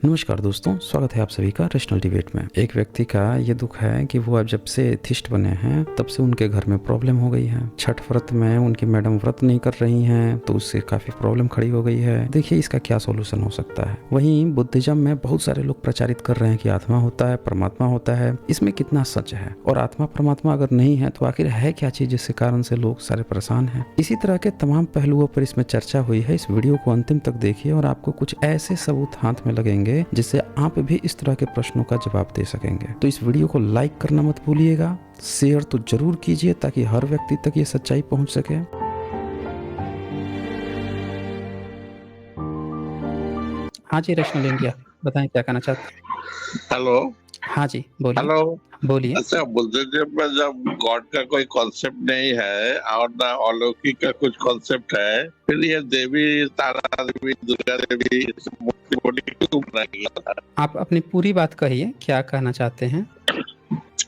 नमस्कार दोस्तों, स्वागत है आप सभी का रैशनल डिबेट में। एक व्यक्ति का ये दुख है कि वो अब जब से एथिस्ट बने हैं तब से उनके घर में प्रॉब्लम हो गई है। छठ व्रत में उनकी मैडम व्रत नहीं कर रही हैं तो उससे काफ़ी प्रॉब्लम खड़ी हो गई है। देखिए इसका क्या सॉल्यूशन हो सकता है। वहीं बुद्धिज्म में बहुत सारे लोग प्रचारित कर रहे हैं कि आत्मा होता है, परमात्मा होता है। इसमें कितना सच है और आत्मा परमात्मा अगर नहीं है तो आखिर है क्या चीज़ जिसके कारण से लोग सारे परेशान हैं। इसी तरह के तमाम पहलुओं पर इसमें चर्चा हुई है। इस वीडियो को अंतिम तक देखिए और आपको कुछ ऐसे सबूत हाथ में लगेंगे जिससे आप भी इस तरह के प्रश्नों का जवाब दे सकेंगे। तो इस वीडियो को लाइक करना मत भूलिएगा, शेयर तो जरूर कीजिए ताकि हर व्यक्ति तक ये सच्चाई पहुंच सके। हाँ जी, रैशनल इंडिया बताएं क्या कहना चाहते हैं। हेलो। हाँ जी बोलिए। हेलो। बोलिए। अच्छा, बुद्धिज्म में जब गॉड का कोई कॉन्सेप्ट नहीं है और ना अलौकिक का कुछ कॉन्सेप्ट है, फिर ये देवी, तारा देवी, दुर्गा देवी मूर्ति बॉडी क्यों बनाई गया? आप अपनी पूरी बात कहिए, क्या कहना चाहते हैं।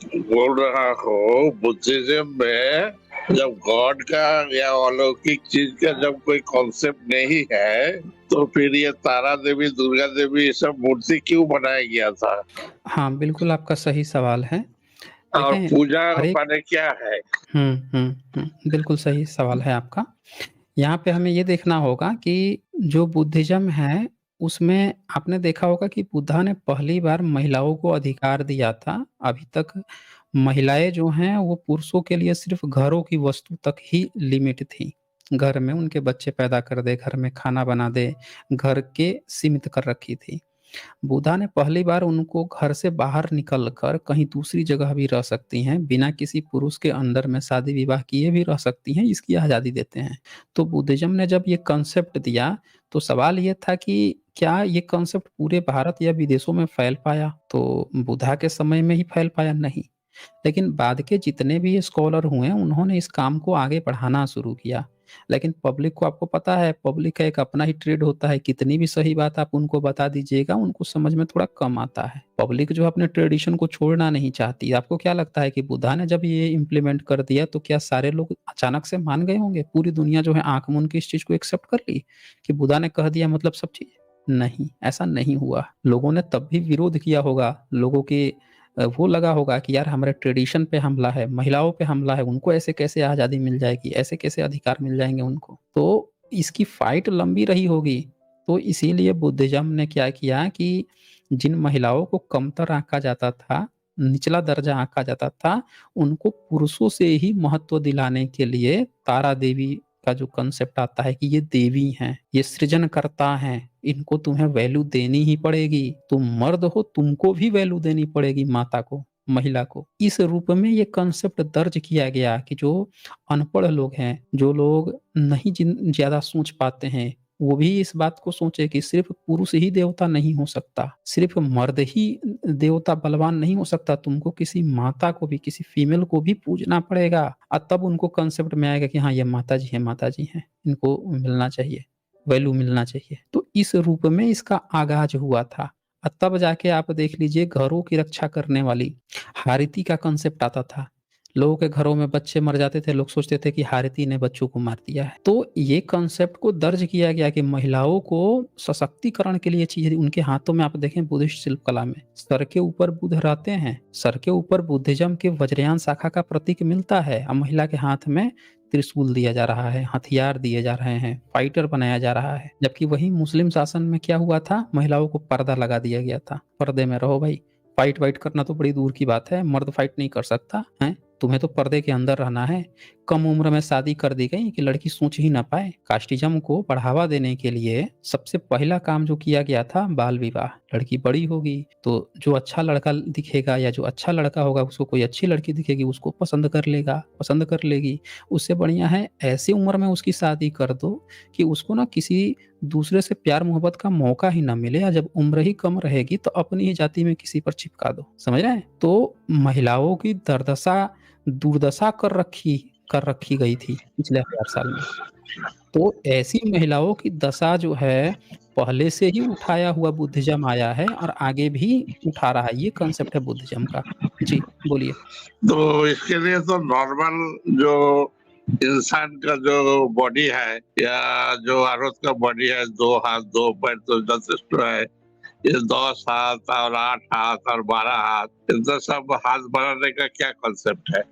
बोल रहा हूँ, बुद्धिज्म में जब गॉड का या अलौकिक चीज का जब कोई कॉन्सेप्ट नहीं है तो फिर ये तारा देवी, दुर्गा देवी, ये सब मूर्ति क्यों बनाया गया था? हाँ बिल्कुल, आपका सही सवाल है। और देखें, पूजा हर एक माने क्या है? बिल्कुल सही सवाल है आपका। यहाँ पे हमें ये देखना होगा कि जो बुद्धिज़्म है, उसमें आपने देखा होगा कि बुद्धा ने पहली बार महिलाओं को अधिकार दिया था। अभी तक महिलाएँ जो हैं, वो पुरुषों के लिए सिर्फ़ घरों की वस्तु तक ही लिमिट थी। घर में उनके बच्चे पैदा कर दे, घर में खाना बना दे, घर के सीमित कर रखी थी। बुद्धा ने पहली बार उनको घर से बाहर निकल कर कहीं दूसरी जगह भी रह सकती हैं, बिना किसी पुरुष के अंडर में शादी-विवाह किए भी रह सकती हैं, इसकी आज़ादी देते हैं। तो बुद्धिज़्म ने जब ये कॉन्सेप्ट दिया, तो सवाल ये था कि क्या ये कॉन्सेप्ट पूरे भारत या विदेशों में फैल पाया? तो बुद्धा के समय में ही फैल पाया? नहीं। लेकिन बाद के जितने भी स्कॉलर हुए, उन्होंने इस काम को आगे बढ़ाना शुरू किया। लेकिन पब्लिक को आपको पता है, पब्लिक का एक अपना ही ट्रेड होता है, कितनी भी सही बात आप उनको बता दीजिएगा, उनको समझ में थोड़ा कम आता है। पब्लिक जो है अपने ट्रेडिशन को छोड़ना नहीं चाहती। आपको क्या लगता है कि बुद्धा ने जब ये इम्प्लीमेंट कर दिया, तो क्या सारे लोग अचानक से मान गए होंगे? पूरी दुनिया जो है आँख मूंद के इस चीज़ को एक्सेप्ट कर ली कि बुद्धा ने कह दिया मतलब सब चीज़? नहीं, ऐसा नहीं हुआ। लोगों ने तब भी विरोध किया होगा। लोगों के वो लगा होगा कि यार हमारे ट्रेडिशन पे हमला है, महिलाओं पे हमला है, उनको ऐसे कैसे आज़ादी मिल जाएगी, ऐसे कैसे अधिकार मिल जाएँगे उनको। तो इसकी फाइट लंबी रही होगी। तो इसीलिए बुद्धिज़्म ने क्या किया कि जिन महिलाओं को कमतर आँका जाता था, निचला दर्जा आँका जाता था, उनको पुरुषों से ही महत्व दिलाने के लिए तारा देवी का जो कांसेप्ट आता है कि ये देवी हैं, ये सृजनकर्ता हैं, इनको तुम्हें वैल्यू देनी ही पड़ेगी। तुम मर्द हो, तुमको भी वैल्यू देनी पड़ेगी माता को, महिला को। इस रूप में ये कांसेप्ट दर्ज किया गया कि जो अनपढ़ लोग हैं, जो लोग नहीं ज़्यादा सोच पाते हैं, वो भी इस बात को सोचे कि सिर्फ़ पुरुष ही देवता नहीं हो सकता, सिर्फ़ मर्द ही देवता बलवान नहीं हो सकता, तुमको किसी माता को भी, किसी फीमेल को भी पूजना पड़ेगा। तब उनको कांसेप्ट में आएगा कि हाँ, ये माताजी हैं, इनको मिलना चाहिए, वैल्यू मिलना चाहिए। तो इस रूप में इसका आगाज़ हुआ था। तब जाके आप देख लीजिए घरों की रक्षा करने वाली हारिती का कांसेप्ट आता था। लोगों के घरों में बच्चे मर जाते थे, लोग सोचते थे कि हारिती ने बच्चों को मार दिया है। तो ये कांसेप्ट को दर्ज किया गया कि महिलाओं को सशक्तिकरण के लिए चीज़ें उनके हाथों में, आप देखें बुद्धिस्ट शिल्पकला में, सर के ऊपर बुध रहते हैं, सर के ऊपर बुद्धिज़्म के वज्रयान शाखा का प्रतीक मिलता है और महिला के हाथ में त्रिशूल दिया जा रहा है, हथियार दिए जा रहे हैं, फाइटर बनाया जा रहा है। जबकि वहीं मुस्लिम शासन में क्या हुआ था, महिलाओं को पर्दा लगा दिया गया था। पर्दे में रहो भाई, फाइट वाइट करना तो बड़ी दूर की बात है, मर्द फाइट नहीं कर सकता, हैं? तुम्हें तो पर्दे के अंदर रहना है। कम उम्र में शादी कर दी गई कि लड़की सोच ही ना पाए। कास्टिज़्म को बढ़ावा देने के लिए सबसे पहला काम जो किया गया था, बाल विवाह। लड़की बड़ी होगी तो जो अच्छा लड़का दिखेगा या जो अच्छा लड़का होगा, उसको कोई अच्छी लड़की दिखेगी, उसको पसंद कर लेगा, पसंद कर लेगी। उससे बढ़िया है ऐसी उम्र में उसकी शादी कर दो कि उसको ना किसी दूसरे से प्यार मोहब्बत का मौका ही ना मिले, या जब उम्र ही कम रहेगी तो अपनी ही जाति में किसी पर चिपका दो। समझ रहे हैं? तो महिलाओं की दुर्दशा कर रखी गई थी पिछले 1000 साल में। तो ऐसी महिलाओं की दशा जो है, पहले से ही उठाया हुआ बुद्धिज़्म आया है और आगे भी उठा रहा है। ये कांसेप्ट है बुद्धिज़्म का। जी, बोलिए। तो इसके लिए तो नॉर्मल जो इंसान का जो बॉडी है या जो औरत का बॉडी है, 2 हाथ 2 पैर तो जथेष्ट है। ये 10 हाथ और 8 हाथ और 12 हाथ, इन सब हाथ बनाने का क्या कॉन्सेप्ट है?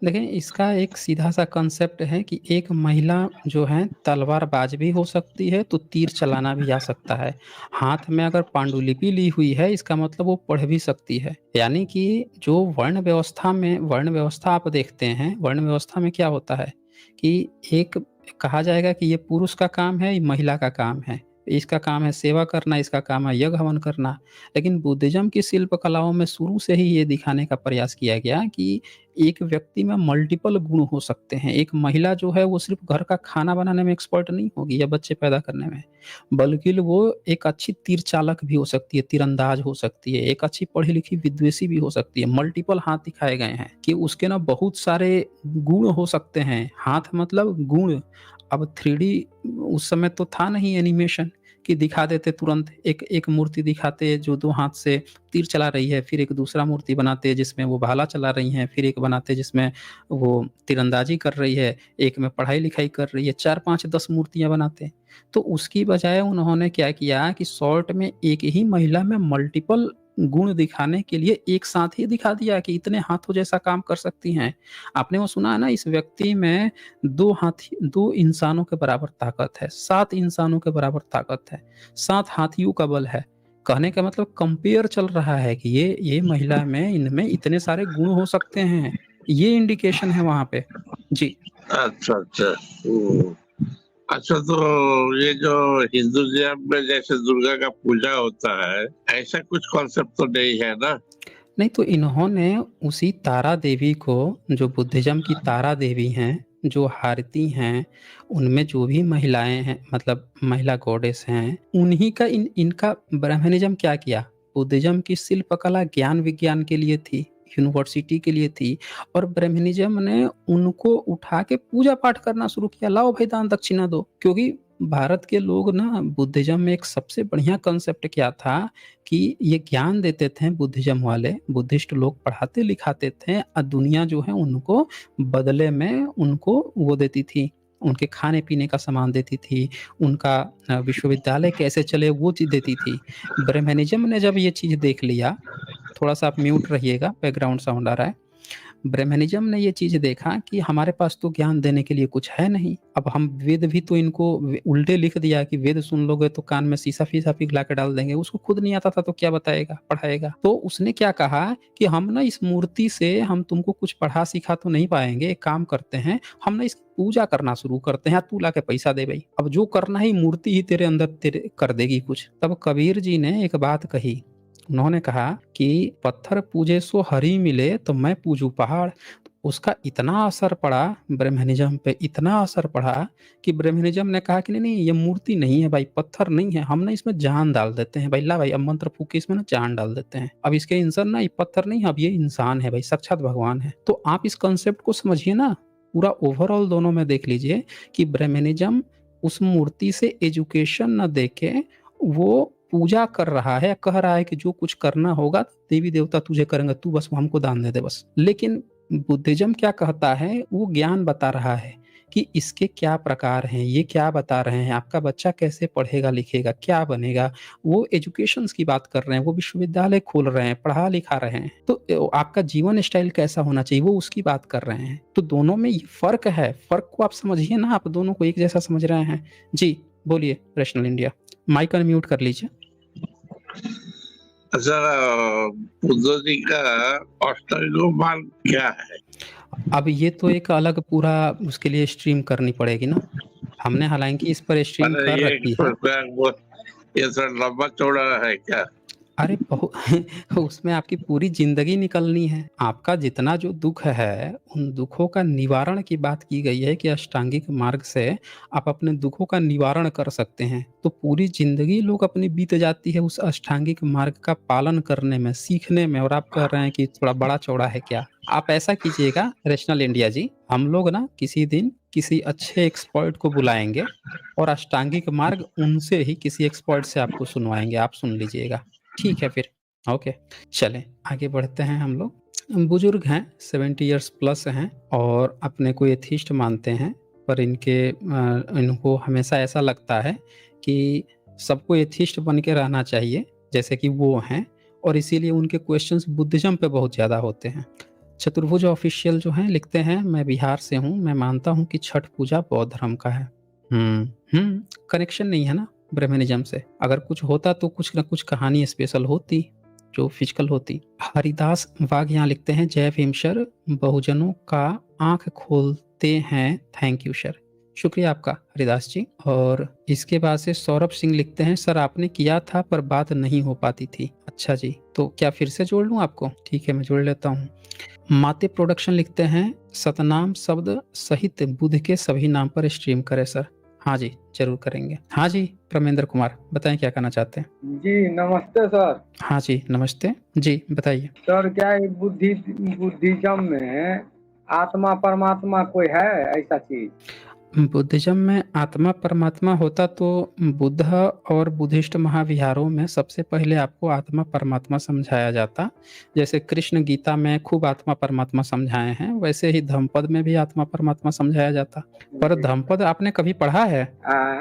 देखिए, इसका एक सीधा-सा कांसेप्ट है कि एक महिला जो है तलवारबाज़ भी हो सकती है, तो तीर चलाना भी आ सकता है। हाथ में अगर पांडुलिपि ली हुई है, इसका मतलब वो पढ़ भी सकती है। यानी कि जो वर्ण व्यवस्था आप देखते हैं, वर्ण व्यवस्था में क्या होता है कि एक कहा जाएगा कि ये पुरुष का काम है, ये महिला का काम है। इसका काम है सेवा करना, इसका काम है यज्ञ हवन करना। लेकिन बुद्धिज़्म की शिल्प कलाओं में शुरू से ही ये दिखाने का प्रयास किया गया कि एक व्यक्ति में मल्टीपल गुण हो सकते हैं। एक महिला जो है वो सिर्फ़ घर का खाना बनाने में एक्सपर्ट नहीं होगी या बच्चे पैदा करने में, बल्कि वो एक अच्छी तीर चालक भी हो सकती है, तीरंदाज़ हो सकती है, एक अच्छी पढ़ी-लिखी विद्वेषी भी हो सकती है। मल्टीपल हाथ दिखाए गए हैं कि उसके ना बहुत सारे गुण हो सकते हैं। हाथ मतलब गुण। अब 3D उस समय तो था नहीं एनिमेशन कि दिखा देते तुरंत। एक एक मूर्ति दिखाते जो 2 हाथ से तीर चला रही है, फिर एक दूसरा मूर्ति बनाते जिसमें वो भाला चला रही हैं, फिर एक बनाते जिसमें वो तीरंदाजी कर रही है, एक में पढ़ाई-लिखाई कर रही है, 4, 5, 10 मूर्तियाँ बनाते। तो उसकी बजाय उन्होंने क्या किया कि शॉर्ट में एक ही महिला में मल्टीपल गुण दिखाने के लिए एक साथ ही दिखा दिया कि इतने हाथों जैसा काम कर सकती हैं। आपने वो सुना है ना, इस व्यक्ति में 2 इंसानों के बराबर ताकत है, 7 इंसानों के बराबर ताकत है, 7 हाथियों का बल है। कहने का मतलब कंपेयर चल रहा है कि ये महिला में इनमें इतने सारे गुण हो सकते हैं। ये इंडिकेशन है वहाँ पे। जी। अच्छा, अच्छा। अच्छा, तो ये जो हिंदुइज़्म में जैसे दुर्गा का पूजा होता है, ऐसा कुछ कॉन्सेप्ट तो नहीं है ना? नहीं, तो इन्होंने उसी तारा देवी को, जो बुद्धिज़्म की तारा देवी हैं, जो हारती हैं, उनमें जो भी महिलाएँ हैं मतलब महिला गॉडेस हैं, उन्हीं का इनका ब्राह्मणिज़्म क्या किया? बुद्धिज़्म की शिल्पकला ज्ञान-विज्ञान के लिए थी, यूनिवर्सिटी के लिए थी और ब्राह्मणिज़्म ने उनको उठा के पूजा-पाठ करना शुरू किया, लाओ भाई दान दक्षिणा दो। क्योंकि भारत के लोग ना बुद्धिज़्म में एक सबसे बढ़िया कांसेप्ट क्या था कि ये ज्ञान देते थे बुद्धिज़्म वाले, बुद्धिस्ट लोग पढ़ाते-लिखाते थे दुनिया जो है उनको बदले में उनको वो देती थी, उनके खाने-पीने का सामान देती थी, उनका विश्वविद्यालय कैसे चले वो चीज़ देती थी। ब्रह्मनिज़्म ने जब ये चीज़ देख लिया, थोड़ा-सा आप म्यूट रहिएगा, बैकग्राउंड साउंड आ रहा है। ब्रह्मनिज़्म ने ये चीज़ देखा कि हमारे पास तो ज्ञान देने के लिए कुछ है नहीं। अब हम वेद भी तो इनको उल्टे लिख दिया कि वेद सुन लोगे तो कान में शीशा-फीसा पिघला के डाल देंगे। उसको खुद नहीं आता था तो क्या बताएगा, पढ़ाएगा। तो उसने क्या कहा कि हम ना इस मूर्ति से हम तुमको कुछ पढ़ा-सिखा तो नहीं पाएँगे, एक काम करते हैं, हम ना इसकी पूजा करना शुरू करते हैं, तू लाके पैसा दे भई। अब जो करना है मूर्ति ही तेरे अंदर तेरे कर देगी कुछ। तब कबीर जी ने एक बात कही, उन्होंने कहा कि पत्थर पूजे सो हरि मिले तो मैं पूजूँ पहाड़। तो उसका इतना असर पड़ा ब्रह्मनिज़्म पे, इतना असर पड़ा कि ब्रह्मनिज़्म ने कहा कि नहीं-नहीं ये मूर्ति नहीं है भाई, पत्थर नहीं है, हम ना इसमें जान डाल देते हैं भाई, ला भाई अब मंत्र फूँक के इसमें ना जान डाल देते हैं। अब इसके इंसान ना ये पत्थर नहीं है, अब ये इंसान है भाई, साक्षात भगवान है। तो आप इस कांसेप्ट को समझिए ना, पूरा ओवरऑल दोनों में देख लीजिए कि ब्रह्मनिज़्म उस मूर्ति से एजुकेशन ना देके वो पूजा कर रहा है, कह रहा है कि जो कुछ करना होगा देवी-देवता तुझे करेंगे, तू बस हमको दान दे दे बस। लेकिन बुद्धिज़्म क्या कहता है, वो ज्ञान बता रहा है कि इसके क्या प्रकार हैं, ये क्या बता रहे हैं, आपका बच्चा कैसे पढ़ेगा-लिखेगा, क्या बनेगा। वो एजुकेशंस की बात कर रहे हैं, वो विश्वविद्यालय खोल रहे हैं, पढ़ा-लिखा रहे हैं। तो आपका जीवन स्टाइल कैसा होना चाहिए, वो उसकी बात कर रहे हैं। तो दोनों में ये फ़र्क है, फ़र्क को आप समझिए ना, आप दोनों को एक जैसा समझ रहे हैं। जी, बोलिए रैशनल इंडिया। माइक अनम्यूट कर लीजिए। अच्छा, बुद्ध जी का अष्टयों मार्ग क्या है? अब ये तो एक अलग पूरा उसके लिए स्ट्रीम करनी पड़ेगी ना। हमने हालाँकि इस पर स्ट्रीम अरे कर ये रखी है। ये थोड़ा लंबा चौड़ा है क्या? अरे उसमें आपकी पूरी ज़िंदगी निकलनी है। आपका जितना जो दुःख है, उन दुःखों का निवारण की बात की गई है कि अष्टांगिक मार्ग से आप अपने दुःखों का निवारण कर सकते हैं। तो पूरी ज़िंदगी लोग अपनी बीत जाती है उस अष्टांगिक मार्ग का पालन करने में, सीखने में और आप कह रहे हैं कि थोड़ा बड़ा-चौड़ा है क्या? आप ऐसा कीजिएगा रैशनल इंडिया जी, हम लोग ना किसी दिन किसी अच्छे एक्सपर्ट को बुलाएँगे और अष्टांगिक मार्ग उनसे ही किसी एक्सपर्ट से आपको सुनवाएँगे, आप सुन लीजिएगा। ठीक है फिर, ओके। चलें, आगे बढ़ते हैं हम लोग। बुजुर्ग हैं, 70 इयर्स प्लस हैं और अपने को एथिस्ट मानते हैं, पर इनको हमेशा ऐसा लगता है कि सबको एथिस्ट बन के रहना चाहिए, जैसे कि वो हैं, और इसीलिए उनके क्वेश्चंस बुद्धिज़्म पे बहुत ज़्यादा होते हैं। चतुर्भुज ऑफिशियल जो हैं लिखते हैं, मैं बिहार से हूँ, मैं मानता हूँ कि छठ पूजा बौद्ध धर्म का है। कनेक्शन नहीं है ना ब्रह्मनिज़्म से। अगर कुछ होता तो कुछ न कुछ कहानी स्पेशल होती, जो फिजिकल होती। हरिदास वाघ यहाँ लिखते हैं, जय भीम सर, बहुजनों का आँख खोलते हैं, थैंक यू सर। शुक्रिया आपका हरिदास जी। और इसके बाद से सौरभ सिंह लिखते हैं, सर आपने किया था पर बात नहीं हो पाती थी। अच्छा जी, तो क्या फिर से जोड़ लूँ आपको? ठीक है, मैं जोड़ लेता हूँ। माते प्रोडक्शन लिखते हैं, सतनाम शब्द सहित बुध के सभी नाम पर स्ट्रीम करें सर। हाँ जी, ज़रूर करेंगे। हाँ जी, प्रमेंद्र कुमार बताएँ क्या कहना चाहते हैं? जी नमस्ते सर। हाँ जी, नमस्ते। जी, बताइए। सर क्या है बुद्धिज्म में आत्मा परमात्मा कोई है ऐसा चीज? बुद्धिज़्म में आत्मा परमात्मा होता तो बुद्ध और बुद्धिस्ट महाविहारों में सबसे पहले आपको आत्मा परमात्मा समझाया जाता। जैसे कृष्ण गीता में खूब आत्मा परमात्मा समझाए हैं, वैसे ही धम्मपद में भी आत्मा परमात्मा समझाया जाता। पर जी। धम्मपद आपने कभी पढ़ा है? नहीं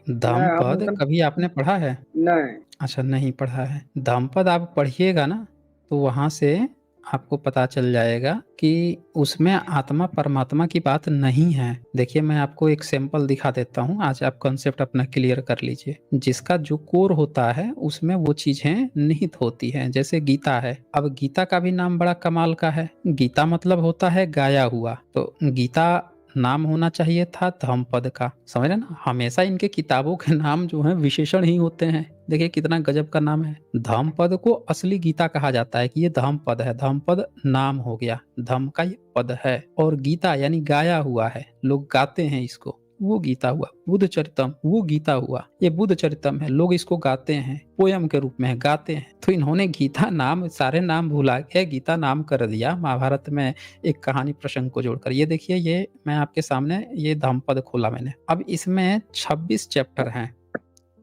हम धम्मपद कभी आपने पढ़ा है? नहीं। अच्छा, नहीं पढ़ा है। धम्मपद आप पढ़िएगा ना, तो वहाँ से आपको पता चल जाएगा कि उसमें आत्मा परमात्मा की बात नहीं है। देखिए, मैं आपको एक सैंपल दिखा देता हूँ, आज आप कॉन्सेप्ट अपना क्लियर कर लीजिए। जिसका जो कोर होता है, उसमें वो चीज़ें निहित होती हैं। जैसे गीता है, अब गीता का भी नाम बड़ा कमाल का है। गीता मतलब होता है गाया हुआ, तो गीता नाम होना चाहिए था धम्मपद का। समझ रहे ना? हमेशा इनके किताबों के नाम जो हैं विशेषण ही होते हैं। देखिए कितना गजब का नाम है। धम्मपद को असली गीता कहा जाता है कि ये धम्मपद है। धम्मपद नाम हो गया, धम्म का ये पद है, और गीता यानी गाया हुआ है, लोग गाते हैं इसको, वो गीता हुआ। बुद्ध चरितम वो गीता हुआ, ये बुद्ध चरितम है, लोग इसको गाते हैं, पोयम के रूप में गाते हैं। तो इन्होंने गीता नाम, सारे नाम भुला के गीता नाम कर दिया महाभारत में एक कहानी प्रसंग को जोड़कर। ये देखिए, ये मैं आपके सामने ये धम्मपद खोला मैंने। अब इसमें 26 चैप्टर हैं।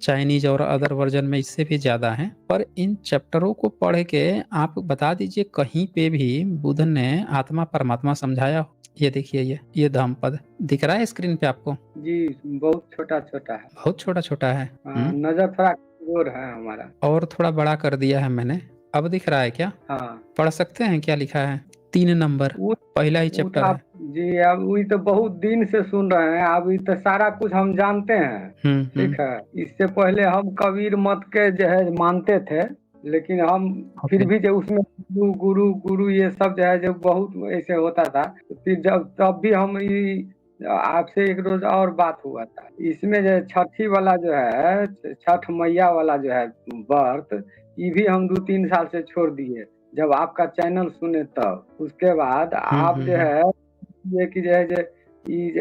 चाइनीज और अदर वर्जन में इससे भी ज्यादा हैं। पर इन चैप्टरों को पढ़ के आप बता दीजिए कहीं पे भी बुद्ध ने आत्मा परमात्मा समझाया हो? ये देखिए, ये धम्मपद दिख रहा है स्क्रीन पे आपको? जी बहुत छोटा छोटा है। बहुत छोटा छोटा है। नजर थोड़ा कमजोर है हमारा। और थोड़ा बड़ा कर दिया है मैंने। अब दिख रहा है क्या? हाँ। पढ़ सकते हैं क्या लिखा है? 3 नंबर, पहला ही चैप्टर है। जी अब वही तो बहुत दिन से सुन रहे हैं, अब ये तो सारा कुछ हम जानते हैं। ठीक है, इससे पहले हम कबीर मत के जो है मानते थे, लेकिन हम फिर भी जो उसमें गुरु गुरु गुरु ये सब जो है जो बहुत ऐसे होता था, फिर जब तब भी हम आपसे एक रोज और बात हुआ था, इसमें जो छठी वाला जो है, छठ मैया वाला जो है व्रत, ये भी हम 2-3 साल से छोड़ दिए जब आपका चैनल सुने तब। उसके बाद आप जो है ये कि जो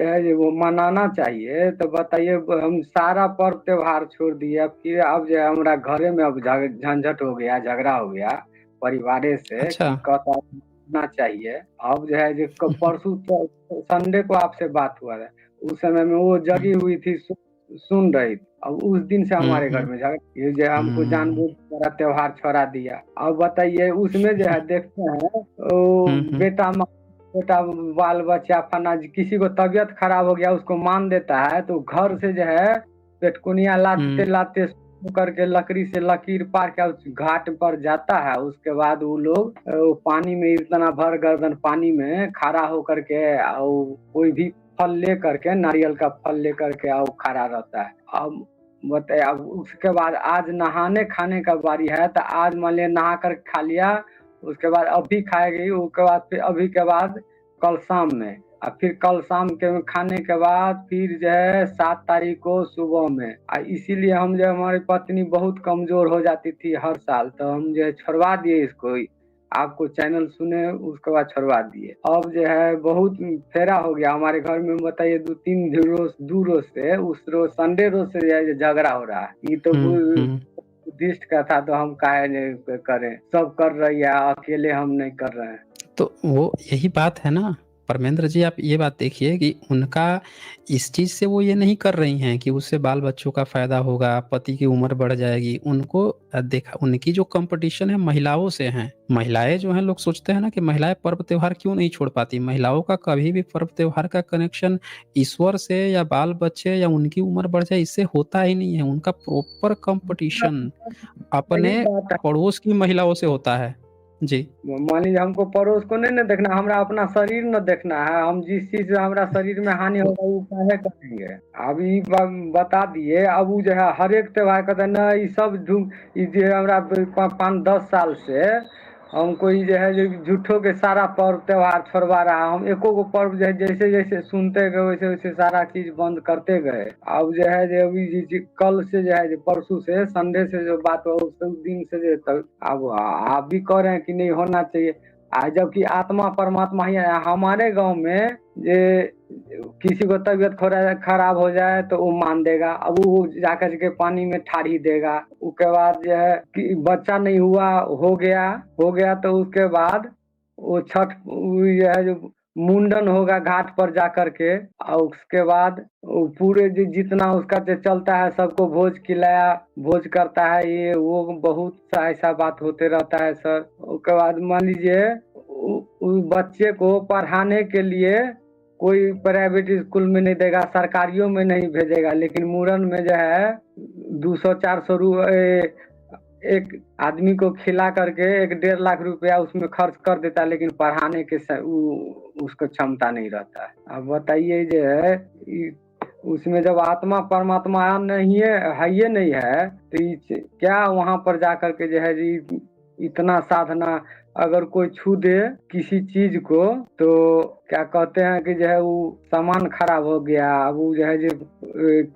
है वो मनाना चाहिए, तो बताइए हम सारा पर्व त्योहार छोड़ दिए, फिर अब जो है हमारा घरे में अब झंझट हो गया, झगड़ा हो गया परिवारे से। अच्छा। कि कहना चाहिए। अब जो है जो परसों संडे को आपसे बात हुआ था, उस समय में वो जगी हुई थी, सुन रही थी। अब उस दिन से हमारे घर में झगड़ा, ये जो हमको जानबूझ मेरा त्योहार छोड़ा दिया। अब बताइए उसमें जो है देखते हैं बेटा बाल बच्चा फना, किसी को तबीयत खराब हो गया उसको मान देता है, तो घर से जो है पेटकुनिया लाते लाते करके लकड़ी से लकीर पार के उस घाट पर जाता है। उसके बाद वो लोग पानी में इतना भर गर्दन पानी में खड़ा होकर के कोई भी फल ले करके, नारियल का फल ले करके और खड़ा रहता है। अब बताइए, अब उसके बाद आज नहाने खाने का बारी है, तो आज मान लिया नहा कर खा लिया, उसके बाद अभी खाएगी, उसके बाद फिर अभी के बाद कल शाम में, और फिर कल शाम के खाने के बाद फिर जो है 7 तारीख को सुबह में। इसीलिए हम जो हमारी पत्नी बहुत कमजोर हो जाती थी हर साल, तो हम जो है छुड़वा दिए इसको, आपको चैनल सुने उसके बाद छुड़वा दिए। अब जो है बहुत फेरा हो गया हमारे घर में। बताइए 2-3 दो रोज से, उस रोज संडे रोज से झगड़ा हो रहा है। ये तो बुद्धिस्ट का था, तो हम काहे नहीं करें, सब कर रही है, अकेले हम नहीं कर रहे हैं। तो वो यही बात है ना परमेंद्र जी, आप ये बात देखिए कि उनका इस चीज़ से वो ये नहीं कर रही हैं कि उससे बाल-बच्चों का फ़ायदा होगा, पति की उम्र बढ़ जाएगी। उनको देखा उनकी जो कॉम्पिटिशन है महिलाओं से है। महिलाएँ जो हैं, लोग सोचते हैं ना कि महिलाएँ पर्व-त्योहार क्यों नहीं छोड़ पाती? महिलाओं का कभी भी पर्व-त्योहार का कनेक्शन ईश्वर से या बाल-बच्चे या उनकी उम्र बढ़ जाए इससे होता ही नहीं है। उनका प्रॉपर कॉम्पिटिशन सही अपने बात है। पड़ोस की महिलाओं से होता है। जी। मान लीजिए हमको पड़ोस को नहीं ना देखना, हमरा अपना शरीर न देखना है। हम जिस चीज से हमारा शरीर में हानि होगा वो काहे करेंगे। अब ई बता दिए, अब वो जो है हर एक त्योहार कहते हैं ना, ये सब ई जो है हमरा 5-10 साल से हमको ये जो है जो झूठों के सारा पर्व त्योहार छोड़वा रहा। हम एको को पर्व जो है जैसे जैसे सुनते गए वैसे वैसे सारा चीज बंद करते गए। अब जो है जो अभी कल से जो है जो परसों से संडे से जो बात हुआ उस दिन से जो तक अब आप भी कह रहे हैं कि नहीं होना चाहिए। जबकि आत्मा परमात्मा ही है। हमारे गांव में ये किसी को तबीयत खराब हो जाए तो वो मान देगा। अब वो जाकर के पानी में ठाड़ी देगा। उसके बाद जो है कि बच्चा नहीं हुआ, हो गया तो उसके बाद वो छठ जो है जो मुंडन होगा घाट पर जाकर के, और उसके बाद वो पूरे जितना उसका जो चलता है सबको भोज खिलाया, भोज करता है, ये वो बहुत सा ऐसा बात होते रहता है सर। उसके बाद मान लीजिए उस बच्चे को पढ़ाने के लिए कोई प्राइवेट स्कूल में नहीं देगा, सरकारियों में नहीं भेजेगा, लेकिन मुंडन में जो है 200-400 एक आदमी को खिला करके 1-1.5 लाख रुपया उसमें खर्च कर देता है, लेकिन पढ़ाने के उसको क्षमता नहीं रहता है। अब बताइए जो है उसमें जब आत्मा परमात्मा नहीं है ये नहीं है तो क्या वहां पर जाकर के जो है जी इतना साधना अगर कोई छू दे किसी चीज को तो क्या कहते हैं कि जो है वो सामान खराब हो गया, वो जो है जो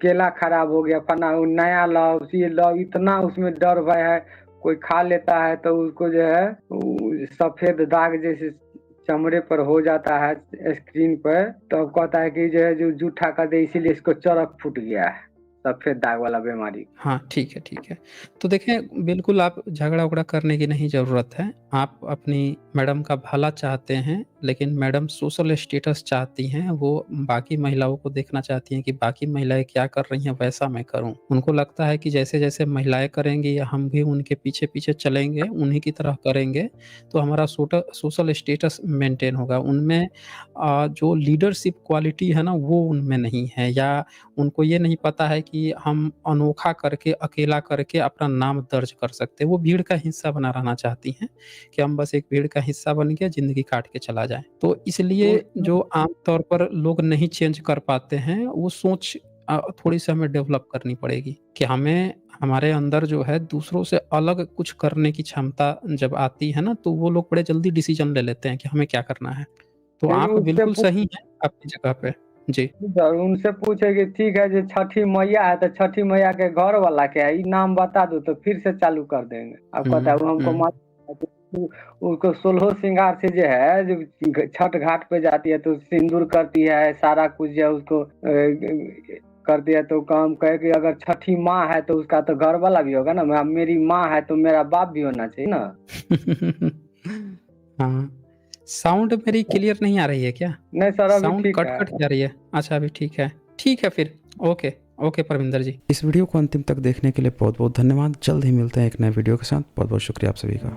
केला खराब हो गया, फना नया लाओ ये लाओ, इतना उसमें डर भय है। कोई खा लेता है तो उसको जो है सफेद दाग जैसे चमड़े पर हो जाता है स्क्रीन पर, तो कहता है कि जो है जो जूठा कर दे इसीलिए इसको चरक फूट गया है, सफेद दाग वाला बीमारी। हाँ, ठीक है, ठीक है। तो देखें, बिल्कुल आप झगड़ा-वगड़ा करने की नहीं ज़रूरत है। आप अपनी मैडम का भला चाहते हैं, लेकिन मैडम सोशल स्टेटस चाहती हैं, वो बाकी महिलाओं को देखना चाहती हैं कि बाकी महिलाएँ क्या कर रही हैं, वैसा मैं करूँ। उनको लगता है कि जैसे-जैसे महिलाएँ करेंगी, हम भी उनके पीछे-पीछे चलेंगे, उन्हीं की तरह करेंगे, तो हमारा सोशल स्टेटस मेंटेन होगा। उनमें जो लीडरशिप क्वालिटी है ना, वो उनमें नहीं है, या उनको ये नहीं पता है कि हम अनोखा करके, अकेला करके अपना नाम दर्ज कर सकते हैं। वो भीड़ का हिस्सा बना रहना चाहती हैं कि हम बस एक भीड़ का हिस्सा बन के ज़िंदगी काट के चला जाएँ। तो इसलिए जो आम तौर पर लोग नहीं चेंज कर पाते हैं, वो सोच थोड़ी-सी हमें डेवलप करनी पड़ेगी कि हमें हमारे अंदर जो है दूसरों से अलग कुछ करने की क्षमता जब आती है ना, तो वो लोग बड़े जल्दी डिसीज़न ले लेते हैं कि हमें क्या करना है। तो आप उससे बिल्कुल सही हैं आपकी जगह पे। जी। सर उनसे पूछे कि ठीक है जो छठी मैया है तो छठी मैया के घर वाला क्या है, ये नाम बता दो तो फिर से चालू कर देंगे। अब कहता है वो हमको उसको 16 श्रृंगार से जो है जो छठ घाट पे जाती है तो सिंदूर करती है, सारा कुछ जो है उसको कर दिया। तो काम कहे कि अगर छठी माँ है तो उसका तो घर वाला भी होगा ना, मेरी माँ है तो मेरा बाप भी होना चाहिए ना। हाँ, साउंड मेरी क्लियर नहीं आ रही है क्या? नहीं सर अभी साउंड ठीक है। कट-कट जा रही है। अच्छा, अभी ठीक है। ठीक है फिर। ओके, ओके परविंदर जी। इस वीडियो को अंतिम तक देखने के लिए बहुत-बहुत धन्यवाद। जल्द ही मिलते हैं एक नए वीडियो के साथ। बहुत-बहुत शुक्रिया आप सभी का।